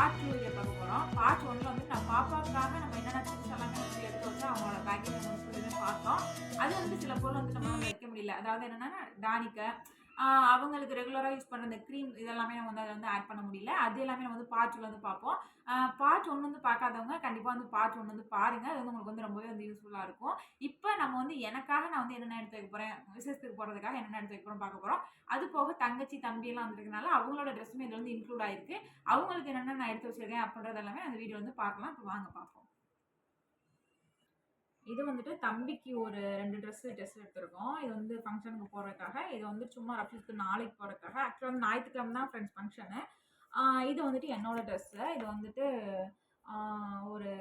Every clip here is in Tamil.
பார்ட் 2 வீடியோ பார்க்க போகிறோம். பார்ட் 1ல வந்து நான் பாப்பாவுக்காக நம்ம என்னென்ன திங்ஸ் எல்லாமே வந்து எடுத்து வச்சு அவங்களோட பேக்கேஜ் நம்ம சொல்லி பார்த்தோம். அது வந்து சில பொருள் வந்து நம்மளால வைக்க முடியல. அதாவது என்னன்னா டானிக்க அவங்களுக்கு ரெகுலராக யூஸ் பண்ணுற இந்த க்ரீம் இதெல்லாமே நம்ம வந்து அதை வந்து ஆட் பண்ண முடியல. அது எல்லாமே நம்ம வந்து பார்ட் 2ல வந்து பார்ப்போம். பார்ட் 1 வந்து பார்க்காதவங்க கண்டிப்பாக வந்து பார்ட் 1 வந்து பாருங்க. அது வந்து உங்களுக்கு வந்து ரொம்பவே வந்து யூஸ்ஃபுல்லாக இருக்கும். இப்போ நம்ம வந்து எனக்காக நான் வந்து என்னென்ன எடுத்து வைக்க போகிறேன், விசேஷத்துக்கு போகிறதுக்காக என்னென்ன எடுத்து வைக்க போகிறோம் பார்க்க போகிறோம். அது போக தங்கச்சி தம்பி எல்லாம் வந்துருக்கனால அவங்களோட ட்ரெஸ்ஸுமே இதில் வந்து இன்க்ளூட் ஆயிருக்கு. அவங்களுக்கு என்னென்ன நான் எடுத்து வச்சிருக்கேன் அப்படின்றது எல்லாமே அந்த வீடியோ வந்து பார்க்கலாம். இப்போ வாங்க பார்ப்போம். இது வந்துட்டு தம்பிக்கு ஒரு 2 ட்ரெஸ் எடுத்திருக்கோம். இது வந்து ஃபங்க்ஷனுக்கு போகிறதுக்காக. இது வந்து சும்மா ரஃபீஸ்க்கு நாளைக்கு போகிறதுக்காக. ஆக்சுவலாக வந்து ஞாயிற்றுக்கிழமை தான் ஃப்ரெண்ட்ஸ் ஃபங்க்ஷனு. இது வந்துட்டு என்னோட ட்ரெஸ்ஸு. இது வந்துட்டு ஒரு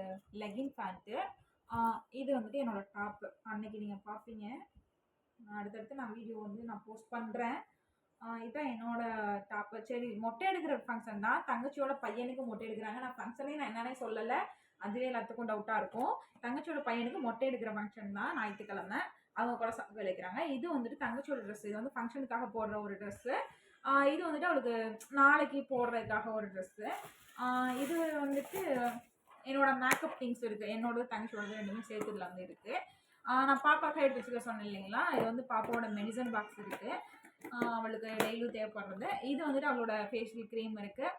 லெகின் பேண்ட்டு. இது வந்துட்டு என்னோட டாப்பு. அன்னைக்கு நீங்கள் பார்ப்பீங்க. அடுத்தடுத்து நான் வீடியோ வந்து நான் போஸ்ட் பண்ணுறேன். இதான் என்னோட டாப்பு. சரி, மொட்டை எடுக்கிற ஃபங்க்ஷன் தான். தங்கச்சியோட பையனுக்கு மொட்டை எடுக்கிறாங்க. நான் ஃபங்க்ஷனே நான் என்னன்னே சொல்லலை. அதுவே எல்லாத்துக்கும் டவுட்டாக இருக்கும். தங்கச்சியோட பையனுக்கு மொட்டை எடுக்கிற ஃபங்க்ஷன் தான் ஞாயிற்றுக்கிழமை. அவங்க கூட சாப்பிட வைக்கிறாங்க. இது வந்துட்டு தங்கச்சியோட ட்ரெஸ். இது வந்து ஃபங்க்ஷனுக்காக போடுற ஒரு ட்ரெஸ்ஸு. இது வந்துட்டு அவளுக்கு நாளைக்கு போடுறதுக்காக ஒரு ட்ரெஸ்ஸு. இது வந்துட்டு என்னோட மேக்கப் திங்ஸ் இருக்குது. என்னோட தங்கச்சியோட ரெண்டுமே சேர்த்துல வந்து இருக்குது. நான் பாப்பாக்காக எடுத்து வச்சுக்க சொன்னேன் இல்லைங்களா. இது வந்து பாப்பாவோட மெடிசன் பாக்ஸ் இருக்குது. அவளுக்கு டெய்லியும் தேவைப்படுறது. இது வந்துட்டு அவளோட ஃபேஷியல் க்ரீம் இருக்குது.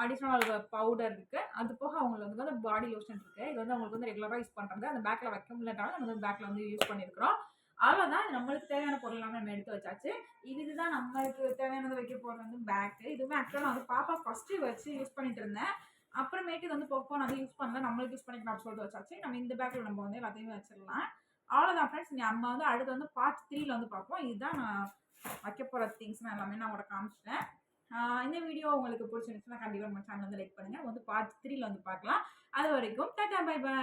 அடிஷ்னல் அவளுக்கு பவுடர் இருக்குது. அது போக அவங்களுக்கு வந்து பாடி லோஷன் இருக்குது. இது வந்து அவங்களுக்கு வந்து ரெகுலராக யூஸ் பண்ணுறாங்க. அந்த பேக்கில் வைக்க முடியலனாலும் நம்ம வந்து பேக்கில் வந்து யூஸ் பண்ணியிருக்கிறோம். அவ்வளோதான். நம்மளுக்கு தேவையான பொருள் எல்லாமே நம்ம எடுத்து வச்சாச்சு. இதுதான் நம்மளுக்கு தேவையானது வைக்க போகிறது வந்து பேக்கு. இதுவுமே ஆக்சுவலாக நான் வந்து பாப்பா ஃபஸ்ட்டு வச்சு யூஸ் பண்ணிட்டு இருந்தேன். அப்புறமேட்டு இது வந்து போக நான் யூஸ் பண்ணல, நம்மளுக்கு யூஸ் பண்ணிக்கலாம் சொல்லிட்டு வச்சாச்சு. நம்ம இந்த பேக்கில் நம்ம வந்து எல்லாத்தையுமே வச்சிடலாம். அவ்வளோதான் ஃப்ரெண்ட்ஸ். நம்ம வந்து அடுத்து வந்து பார்ட் 3ல வந்து பார்ப்போம். இதுதான் நான் வைக்க போகிற திங்ஸ் நான் எல்லாமே நான் உங்களை காமிச்சிட்டேன். இந்த வீடியோ உங்களுக்கு பிடிச்சிருந்துச்சுன்னா கண்டிப்பாக நம்ம சேனல் வந்து லைக் பண்ணுங்கள். வந்து பார்ட் 3ல வந்து பார்க்கலாம். அது வரைக்கும் டாடா பை பை.